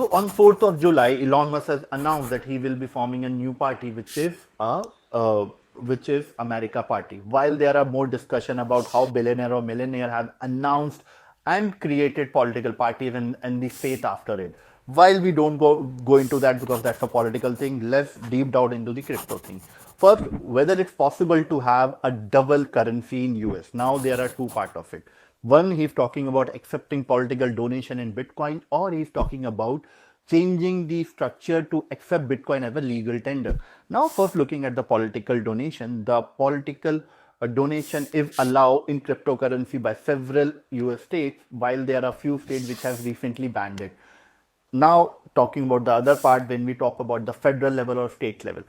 So on 4th of July, Elon Musk has announced that he will be forming a new party, uh, which is America Party. While there are more discussion about how billionaire or millionaire have announced and created political parties and the faith after it. While we don't go into that because that's a political thing, let's deep down into the crypto thing. First, whether it's possible to have a double currency in US. Now there are two parts of it. One, he's talking about accepting political donation in Bitcoin, or he's talking about changing the structure to accept Bitcoin as a legal tender. Now, first looking at the political donation is allowed in cryptocurrency by several US states, while there are few states which have recently banned it. Now, talking about the other part, when we talk about the federal level or state level,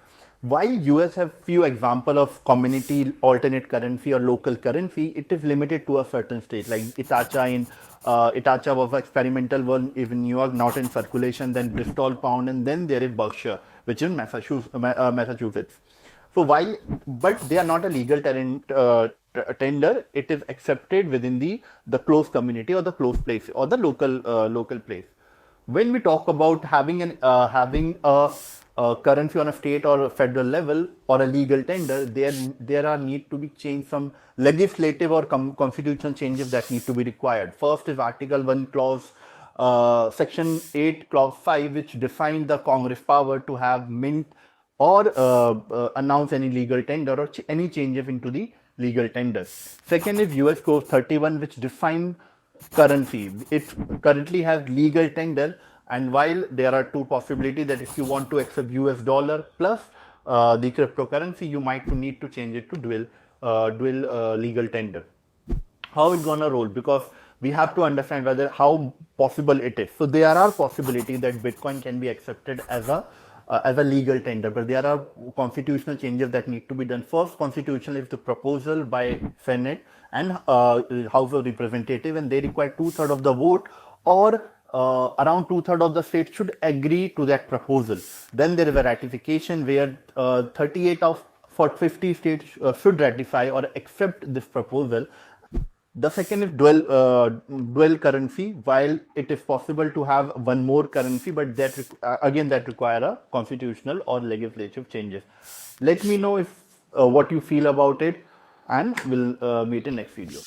while US have few example of community alternate currency or local currency, it is limited to a certain state. Like Itacha was an experimental one in New York, not in circulation. Then Bristol pound, and then there is Berkshire, which is in Massachusetts. So while, but they are not a legal tender, it is accepted within the close community or the close place or the local place. When we talk about having a currency on a state or a federal level or a legal tender, there are need to be changed some legislative or constitutional changes that need to be required. First is Article 1 clause Section 8 clause 5, which defines the Congress power to have mint or announce any legal tender or any changes into the legal tender. Second is US Code 31, which defines currency. It currently has legal tender, and while there are two possibilities that if you want to accept US dollar plus the cryptocurrency, you might need to change it to dual legal tender. How it's gonna roll? Because we have to understand whether how possible it is. So there are possibilities that Bitcoin can be accepted as a legal tender, but there are constitutional changes that need to be done. First, constitutional is the proposal by Senate and House of Representatives, and they require 2/3 of the vote, or around 2/3 of the states should agree to that proposal. Then there is a ratification where 38 of for 50 states should ratify or accept this proposal. The second is dual currency. While it is possible to have one more currency, but again that require a constitutional or legislative changes. Let me know if what you feel about it, and we'll meet in next video.